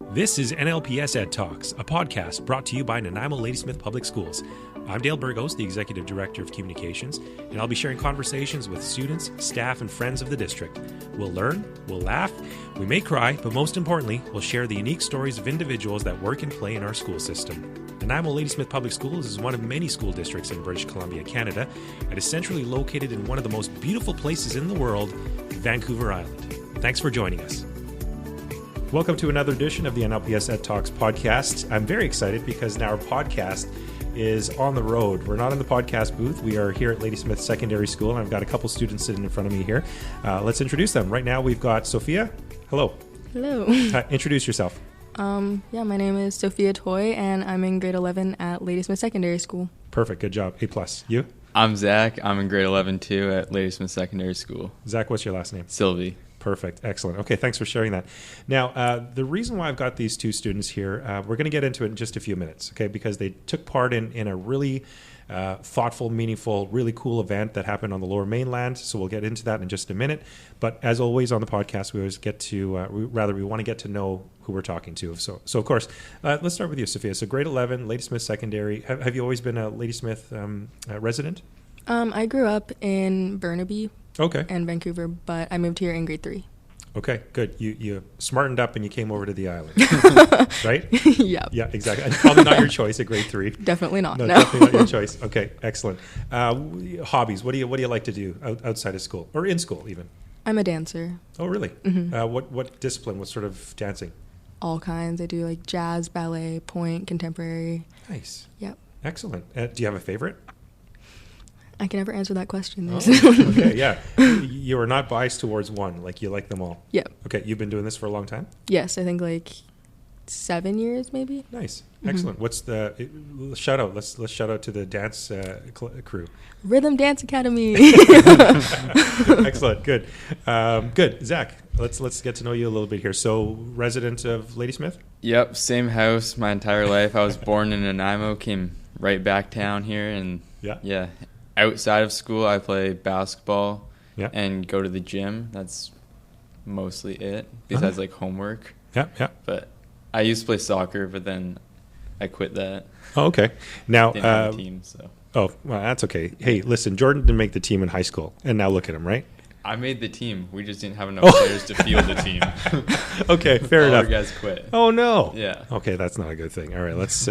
This is NLPS ED Talks, a podcast brought to you by Nanaimo Ladysmith Public Schools. I'm Dale Burgos, the Executive Director of Communications, and I'll be sharing conversations with students, staff, and friends of the district. We'll learn, we'll laugh, we may cry, but most importantly, we'll share the unique stories of individuals that work and play in our school system. Nanaimo Ladysmith Public Schools is one of many school districts in British Columbia, Canada, and is centrally located in one of the most beautiful places in the world, Vancouver Island. Thanks for joining us. Welcome to another edition of the NLPS ED Talks podcast. I'm very excited because now our podcast is on the road. We're not in the podcast booth. We are here at Ladysmith Secondary School, and I've got a couple students sitting in front of me here. Let's introduce them. Right now, we've got Sophia. Hello. Hello. Introduce yourself. My name is Sophia Toye, and I'm in grade 11 at Ladysmith Secondary School. Perfect. Good job. A+. You? I'm Zack. I'm in grade 11 too at Ladysmith Secondary School. Zack, what's your last name? Silvey. Perfect. Excellent. Okay, thanks for sharing that. Now, the reason why I've got these two students here, we're going to get into it in just a few minutes, okay, because they took part in a really thoughtful, meaningful, really cool event that happened on the Lower Mainland, so we'll get into that in just a minute. But as always on the podcast, we always get to, we want to get to know who we're talking to. So of course, let's start with you, Sophia. So grade 11, Ladysmith Secondary. Have you always been a Ladysmith resident? I grew up in Burnaby. Okay. And Vancouver, but I moved here in grade 3. Okay, good. You smartened up and you came over to the island, right? Yep. Yeah, exactly. And probably not your choice at grade 3. Definitely not. No. Definitely not your choice. Okay, excellent. Hobbies. What do you like to do outside of school or in school even? I'm a dancer. Oh, really? Mm-hmm. What discipline? What sort of dancing? All kinds. I do like jazz, ballet, point, contemporary. Nice. Yep. Excellent. Do you have a favorite? I can never answer that question. Oh, okay, yeah. You are not biased towards one. Like you like them all. Yep. Okay, you've been doing this for a long time? Yes, I think like 7 years maybe. Nice. Excellent. What's the shout out? Let's shout out to the dance crew. Rhythm Dance Academy. Excellent. Good. Good. Zack, let's get to know you a little bit here. So, resident of Ladysmith? Yep, same house my entire life. I was born in Nanaimo, came right back down here, and yeah. Outside of school, I play basketball and go to the gym. That's mostly it, besides like homework. Yeah. But I used to play soccer, but then I quit that. Oh, okay. Now, didn't have a team, so. Oh, well, that's okay. Hey, listen, Jordan didn't make the team in high school, and now look at him, right? I made the team. We just didn't have enough players to field the team. Okay, fair All enough. our guys quit. Oh no. Yeah. Okay, that's not a good thing. All right, let's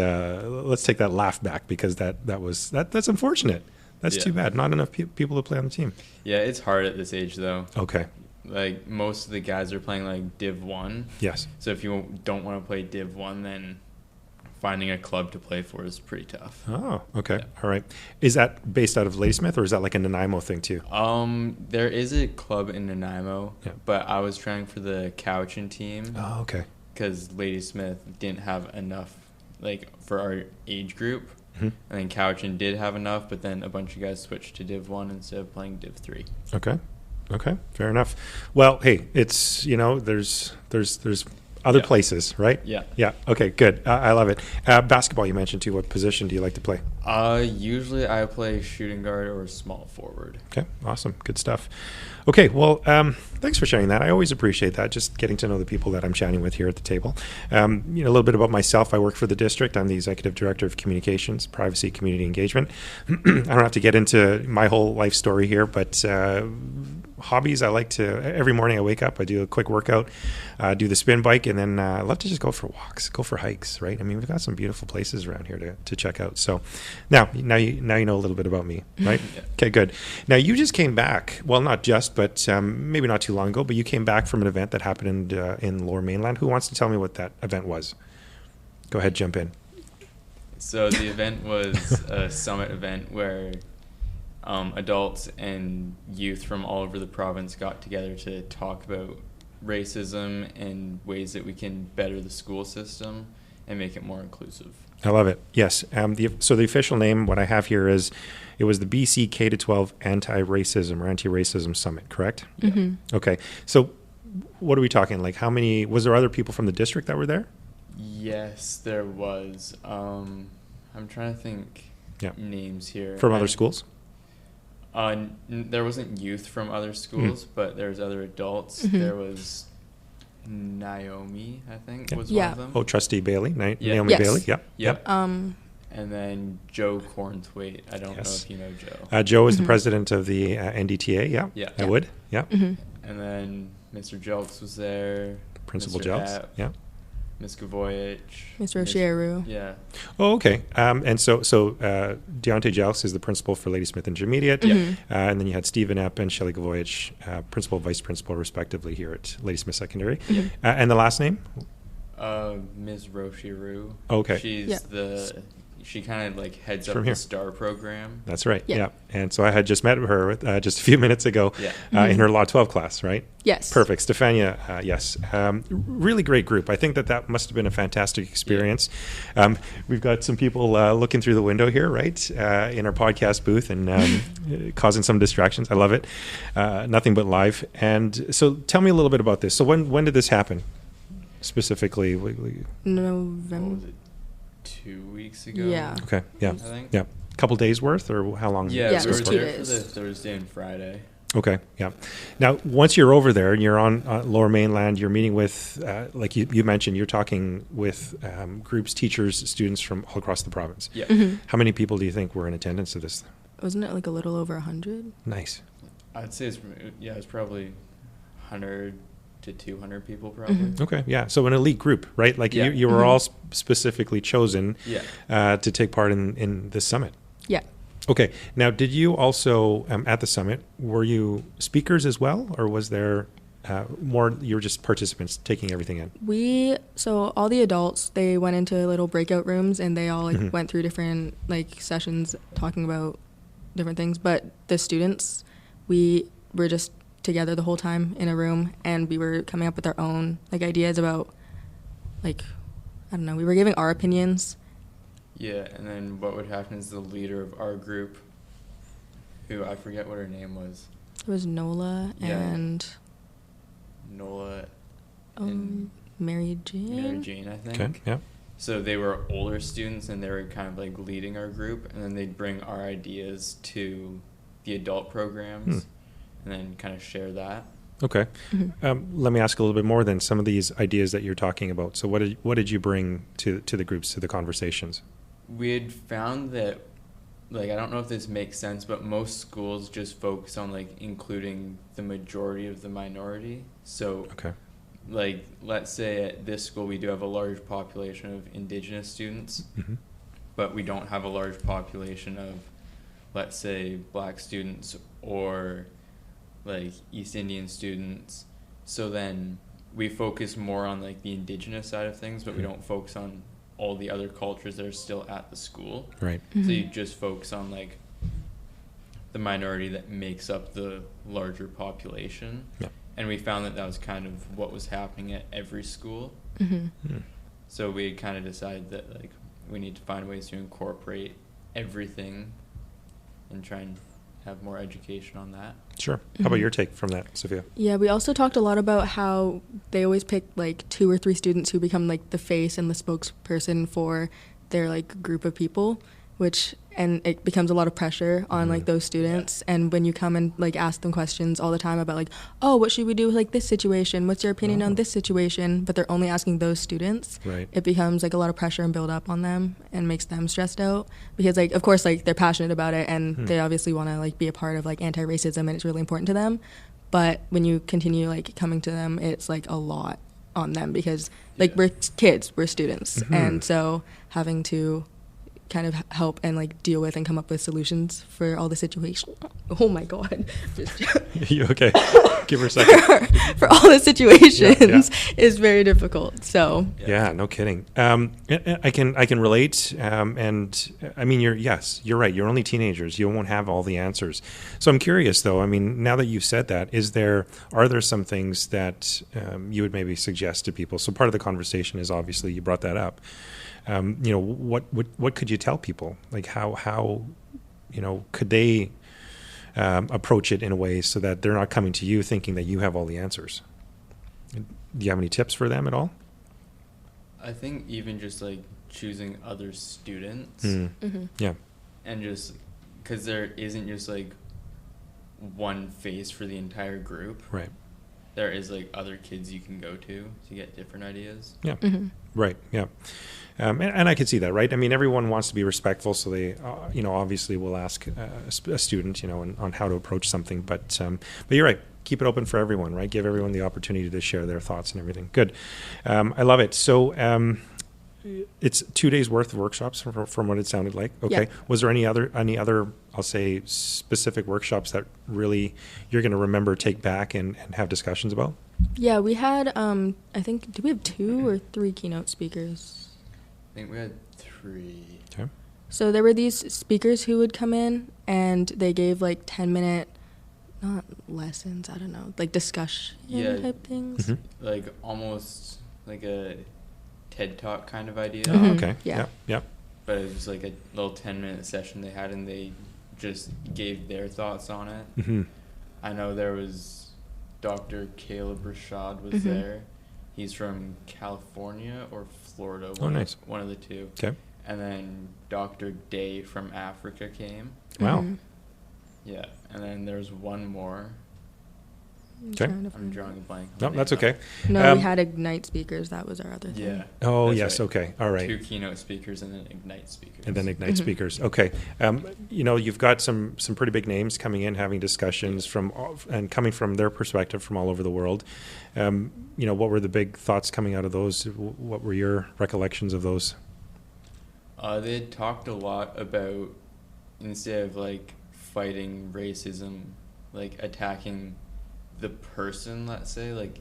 take that laugh back because that's unfortunate. That's too bad. Not enough people to play on the team. Yeah, it's hard at this age though. Okay. Like most of the guys are playing like Div 1. Yes. So if you don't want to play Div 1, then finding a club to play for is pretty tough. Oh, okay. Yeah. All right. Is that based out of Ladysmith or is that like a Nanaimo thing too? There is a club in Nanaimo, but I was trying for the Cowichan team. Oh, okay. Because Ladysmith didn't have enough like for our age group. Mm-hmm. And then Cowichan did have enough, but then a bunch of guys switched to Div 1 instead of playing Div 3. Okay. Fair enough. Well, hey, it's, there's other places, right? Yeah. Okay, good. I love it. Basketball you mentioned too. What position do you like to play? Usually I play shooting guard or small forward. Okay, awesome. Good stuff. Okay, well, thanks for sharing that. I always appreciate that, just getting to know the people that I'm chatting with here at the table. A little bit about myself. I work for the district. I'm the Executive Director of Communications, Privacy, Community Engagement. I don't have to get into my whole life story here, but hobbies, I like to, every morning I wake up, I do a quick workout, do the spin bike, and then I love to just go for walks, go for hikes, right? I mean, we've got some beautiful places around here to check out. So now you know a little bit about me, right? Yeah. Okay, good. Now you just came back, well, not just, but maybe not too long ago, but you came back from an event that happened in Lower Mainland. Who wants to tell me what that event was? Go ahead, jump in. So the event was a summit event where adults and youth from all over the province got together to talk about racism and ways that we can better the school system and make it more inclusive. I love it. Yes. So the official name, what I have here is, it was the BC K-12 Anti-Racism or Anti-Racism Summit, correct? Mm-hmm. Okay. So what are we talking? Like how many, was there other people from the district that were there? Yes, there was. I'm trying to think names here. From other schools? There wasn't youth from other schools, but there was other adults. Mm-hmm. There was Naomi, I think, Yeah. was Yeah. one of them. Oh, Trustee Bailey, Yeah. Naomi Yes. Bailey. Yep. Yep. Um, And then Joe Cornthwaite. I don't know Yes. if you know Joe. Joe is the president of the NDTA. Yeah. Yeah. I would. Yeah. mhm. And then Mr. Jelks was there. Principal Mr. Jelks. Happ, Yeah. Ms. Gavoyich. Mr. Oshieru. Yeah. Oh, okay. And so Deontay Jelks is the principal for Ladysmith Intermediate. Mhm. And then you had Stephen Epp and Shelley Gavoyich, principal, vice principal, respectively, here at Ladysmith Secondary. Mhm. And the last name? Ms. Roshiru. Okay. She's Yeah. she kind of like heads up from the here. STAR program. That's right. Yeah. Yeah. And so I had just met her just a few minutes ago Yeah. in her Law 12 class, right? Yes. Perfect. Stefania, yes. Really great group. I think that must have been a fantastic experience. We've got some people looking through the window here, right, in our podcast booth and causing some distractions. I love it. Nothing but live. And so tell me a little bit about this. So when did this happen specifically? What November. was it? 2 weeks ago. Yeah. Okay. Yeah. I think. Yeah. Couple days worth or how long? Yeah, Yeah, we it was were 2 there for days. the Thursday and Friday. Okay, yeah. Now, once you're over there and you're on Lower Mainland, you're meeting with, like you mentioned, you're talking with groups, teachers, students from all across the province. Yeah. Mhm. How many people do you think were in attendance to this? Wasn't it like a little over 100? Nice. I'd say it's probably 100 to 200 people probably. Mhm. Okay, yeah. So an elite group, right? Like Yeah. you were Mhm. all specifically chosen Yeah. to take part in this summit. Yeah. Okay. Now, did you also, at the summit, were you speakers as well? Or was there more, you were just participants taking everything in? So all the adults, they went into little breakout rooms and they all like Mhm. went through different like sessions talking about different things. But the students, we were just together the whole time in a room and we were coming up with our own like ideas about like, I don't know, we were giving our opinions. Yeah, and then what would happen is the leader of our group, who I forget what her name was, It was Nola Yeah. and Nola and Mary Jane. Mary Jane, I think. Okay, yeah. So they were older students and they were kind of like leading our group, and then they'd bring our ideas to the adult programs and then kind of share that. Okay. Mhm. Let me ask a little bit more then. Some of these ideas that you're talking about. So what did you bring to the groups, to the conversations? We had found that, like, I don't know if this makes sense, but most schools just focus on like including the majority of the minority. So Okay. like, let's say at this school we do have a large population of Indigenous students, Mhm. but we don't have a large population of, let's say, Black students or like East Indian students. So then we focus more on like the Indigenous side of things, but we Mhm. don't focus on all the other cultures that are still at the school. Right. So Mhm. you just focus on like the minority that makes up the larger population. Yeah. And we found that was kind of what was happening at every school. Mhm. Hmm. So we kind of decided that like we need to find ways to incorporate everything and try and have more education on that. Sure. How about Mhm. your take from that, Sophia? Yeah, we also talked a lot about how they always pick like 2 or 3 students who become like the face and the spokesperson for their like group of people, and it becomes a lot of pressure on like Mhm. those students. And when you come and like ask them questions all the time about like, oh, what should we do with like this situation? What's your opinion Oh. on this situation? But they're only asking those students. Right. It becomes like a lot of pressure and build up on them and makes them stressed out because like of course like they're passionate about it and Hmm. they obviously want to like be a part of like anti-racism and it's really important to them, but when you continue like coming to them it's like a lot on them because like Yeah. we're kids, we're students, Mhm. and so having to kind of help and like deal with and come up with solutions for all the situation. Oh my god. You okay? Give her a second. for all the situations is very difficult. So Yeah, no kidding. I can relate, and I mean, you're right. You're only teenagers. You won't have all the answers. So I'm curious, though. I mean, now that you've said that, are there some things that you would maybe suggest to people? So part of the conversation is obviously you brought that up. What could you tell people? Like how could they approach it in a way so that they're not coming to you thinking that you have all the answers? Do you have any tips for them at all? I think even just like choosing other students mhm. Yeah. and just because there isn't just like one face for the entire group. Right. there is like other kids you can go to get different ideas. Yeah. Right. Yeah. And I can see that, right? I mean, everyone wants to be respectful, so they, obviously will ask a student, on how to approach something. But you're right. Keep it open for everyone, right? Give everyone the opportunity to share their thoughts and everything. Good. I love it. So it's 2 days worth of workshops from what it sounded like. Okay. Yeah. Was there any other, I'll say, specific workshops that really you're going to remember, take back and have discussions about? Yeah, we had, I think, did we have 2 or 3 keynote speakers? I think we had 3. Okay. So there were these speakers who would come in, and they gave like 10-minute, not lessons, I don't know, like discussion type things. Mm-hmm. Like almost like a TED Talk kind of idea. Oh, okay. Yeah. Yeah. But it was just like a little 10-minute session they had, and they just gave their thoughts on it. Mm-hmm. I know there was Dr. Caleb Rashad was there. He's from California or Florida. Nice. One of the two. Okay. And then Dr. Day from Africa came. Wow. Yeah. And then there's one more. Okay. I'm drawing a blank. No, that's okay. No, we had Ignite speakers. That was our other thing. Yeah. Oh, that's yes. right. Okay. All right. 2 keynote speakers and then Ignite speakers. And then Ignite speakers. Okay. You've got some pretty big names coming in, having discussions and coming from their perspective from all over the world. What were the big thoughts coming out of those? What were your recollections of those? They had talked a lot about, instead of like fighting racism, like attacking the person, let's say, like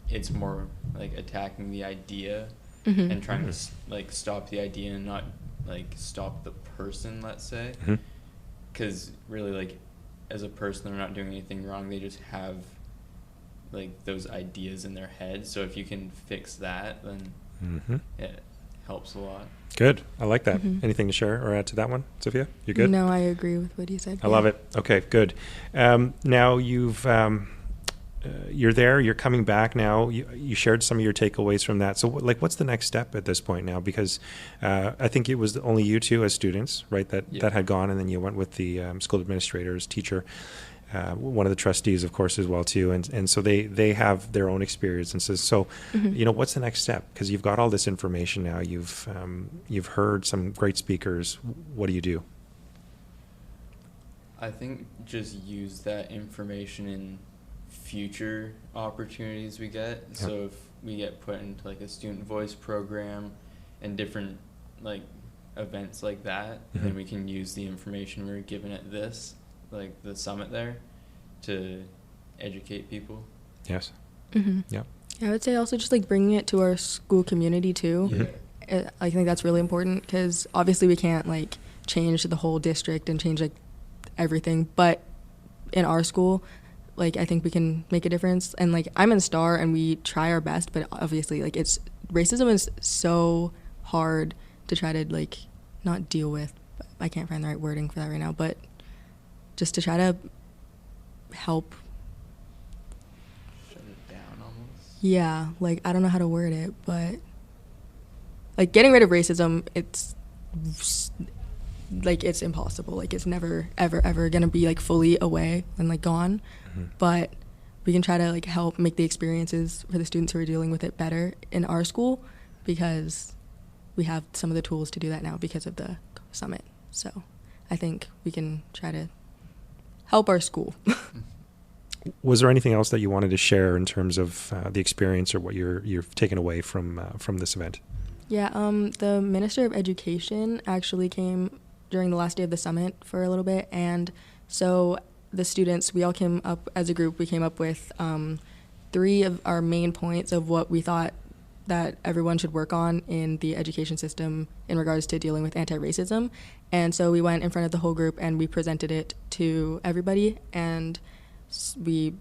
it's more like attacking the idea and trying to like stop the idea and not like stop the person, let's say, because really, like, as a person, they're not doing anything wrong. They just have like those ideas in their head. So if you can fix that, then it helps a lot. Good. I like that. Anything to share or add to that one, Sophia? You good? No, I agree with what you said. I love it. Okay, good. Now you're there, you're coming back now. You shared some of your takeaways from that. So what's the next step at this point now? Because I think it was only you two as students, right, that had gone, and then you went with the school administrators, teacher, one of the trustees, of course, as well, too. And so they have their own experiences. So, what's the next step? Because you've got all this information now. You've heard some great speakers. What do you do? I think just use that information in future opportunities we get. Yep. So if we get put into like a student voice program and different like events like that, then we can use the information we were given at this, like the summit there, to educate people. Yes. Yeah, I would say also just like bringing it to our school community too. I think that's really important, because obviously we can't like change the whole district and change like everything, but in our school, like, I think we can make a difference. And like, I'm in STAR and we try our best, but obviously like racism is so hard to try to like not deal with. I can't find the right wording for that right now, but just to try to help. Shut it down almost. Yeah, like, I don't know how to word it, but like getting rid of racism, it's like, it's impossible. Like, it's never ever gonna be like fully away and like gone, but we can try to like help make the experiences for the students who are dealing with it better in our school, because we have some of the tools to do that now because of the summit. So I think we can try to help our school. Was there anything else that you wanted to share in terms of the experience or what you've taken away from this event? Yeah, the Minister of Education actually came during the last day of the summit for a little bit, and so the students, we all came up as a group. We came up with 3 of our main points of what we thought that everyone should work on in the education system in regards to dealing with anti-racism. And so we went in front of the whole group and we presented it to everybody, and we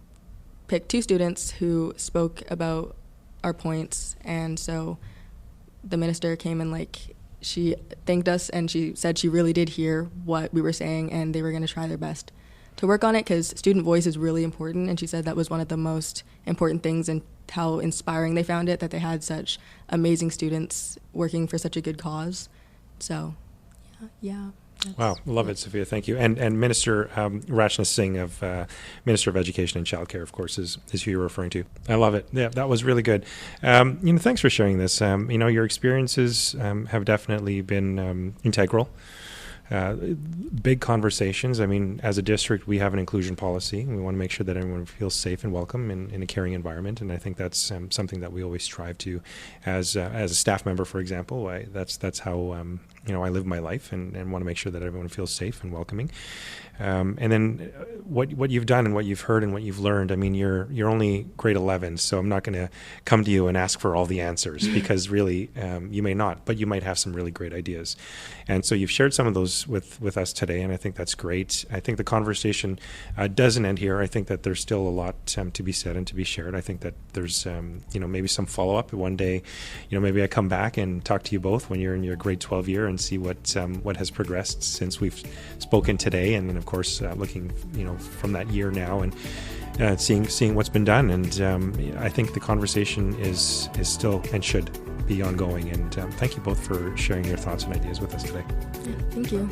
picked 2 students who spoke about our points. And so the minister came and like, she thanked us, and she said she really did hear what we were saying and they were going to try their best to work on it, because student voice is really important. And she said that was one of the most important things, and how inspiring they found it, that they had such amazing students working for such a good cause. So, yeah. Wow, love it, Sophia. Thank you. And Minister Rajnath Singh, of Minister of Education and Childcare, of course, is who you're referring to. I love it. Yeah, that was really good. Thanks for sharing this. Your experiences have definitely been integral. Big conversations. I mean, as a district, we have an inclusion policy. We want to make sure that everyone feels safe and welcome in a caring environment, and I think that's something that we always strive to. As a staff member, for example, that's how I live my life, and want to make sure that everyone feels safe and welcoming. And then what you've done and what you've heard and what you've learned. I mean, you're only grade 11, so I'm not going to come to you and ask for all the answers because really you may not, but you might have some really great ideas. And so you've shared some of those with us today, and I think that's great. I think the conversation doesn't end here. I think that there's still a lot to be said and to be shared. I think that there's maybe some follow-up one day. Maybe I come back and talk to you both when you're in your grade 12 year and see what has progressed since we've spoken today, and then of course looking from that year now and seeing what's been done. And I think the conversation is still and should be ongoing. And thank you both for sharing your thoughts and ideas with us today. Yeah, thank you.